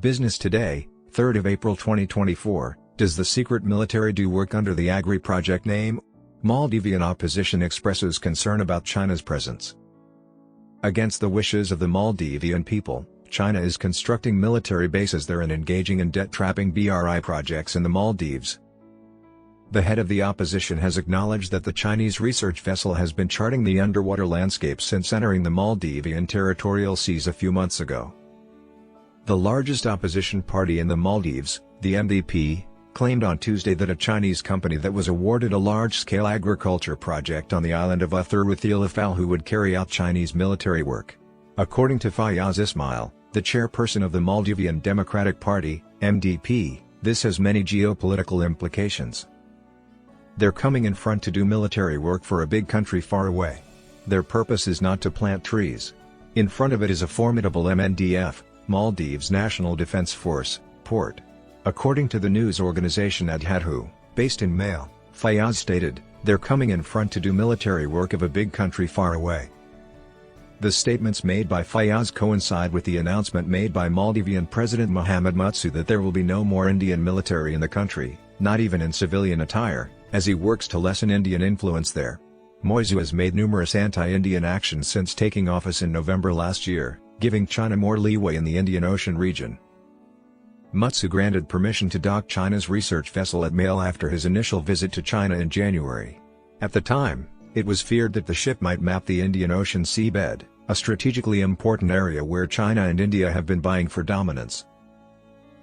Business Today, 3rd of April 2024, does the secret military do work under the agriproject name? Maldivian opposition expresses concern about China's presence. Against the wishes of the Maldivian people, China is constructing military bases there and engaging in debt-trapping BRI projects in the Maldives. The head of the opposition has acknowledged that the Chinese research vessel has been charting the underwater landscape since entering the Maldivian territorial seas a few months ago. The largest opposition party in the Maldives, the MDP, claimed on Tuesday that a Chinese company that was awarded a large-scale agriculture project on the island of Uthuru Thila Falhu would carry out Chinese military work. According to Fayyaz Ismail, the chairperson of the Maldivian Democratic Party, MDP, this has many geopolitical implications. They're coming in front to do military work for a big country far away. Their purpose is not to plant trees. In front of it is a formidable MNDF, Maldives National Defense Force, port. According to the news organization Uthuru, based in Male, Fayyaz stated, they're coming in front to do military work of a big country far away. The statements made by Fayyaz coincide with the announcement made by Maldivian President Mohamed Mutsu that there will be no more Indian military in the country, not even in civilian attire, as he works to lessen Indian influence there. Mutsu has made numerous anti-Indian actions since taking office in November last year, giving China more leeway in the Indian Ocean region. Mutsu granted permission to dock China's research vessel at Male after his initial visit to China in January. At the time, it was feared that the ship might map the Indian Ocean seabed, a strategically important area where China and India have been vying for dominance.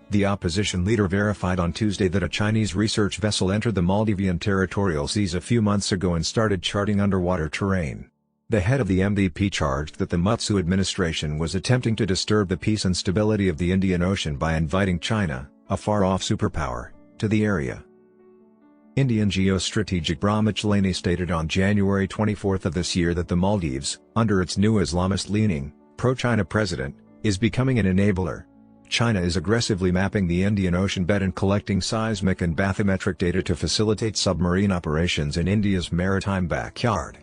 The opposition leader verified on Tuesday that a Chinese research vessel entered the Maldivian territorial seas a few months ago and started charting underwater terrain. The head of the MDP charged that the Mutsu administration was attempting to disturb the peace and stability of the Indian Ocean by inviting China, a far-off superpower, to the area. Indian geostrategic Brahmachalani stated on January 24 of this year that the Maldives, under its new Islamist-leaning, pro-China president, is becoming an enabler. China is aggressively mapping the Indian Ocean bed and collecting seismic and bathymetric data to facilitate submarine operations in India's maritime backyard.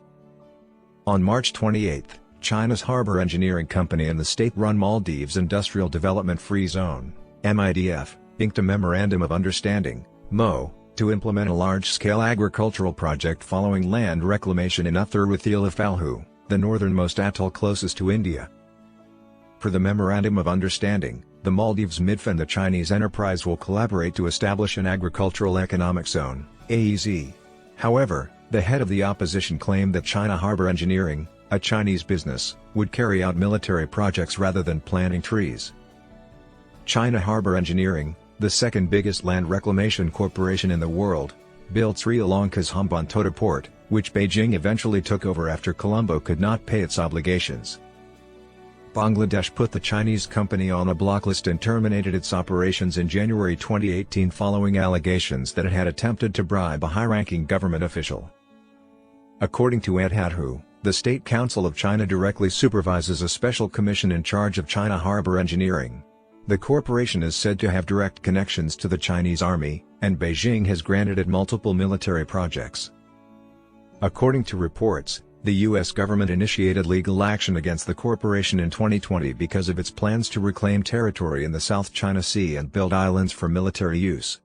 On March 28, China's Harbour Engineering Company and the state-run Maldives Industrial Development Free Zone, MIDF, inked a Memorandum of Understanding, MO, to implement a large-scale agricultural project following land reclamation in Uthuru Thila Falhu, the northernmost atoll closest to India. Per the Memorandum of Understanding, the Maldives MIDF and the Chinese enterprise will collaborate to establish an agricultural economic zone, AEZ. However, the head of the opposition claimed that China Harbour Engineering, a Chinese business, would carry out military projects rather than planting trees. China Harbour Engineering, the second biggest land reclamation corporation in the world, built Sri Lanka's Hambantota port, which Beijing eventually took over after Colombo could not pay its obligations. Bangladesh put the Chinese company on a blacklist and terminated its operations in January 2018 following allegations that it had attempted to bribe a high-ranking government official. According to Uthuru, the State Council of China directly supervises a special commission in charge of China Harbour Engineering. The corporation is said to have direct connections to the Chinese army, and Beijing has granted it multiple military projects. According to reports, the U.S. government initiated legal action against the corporation in 2020 because of its plans to reclaim territory in the South China Sea and build islands for military use.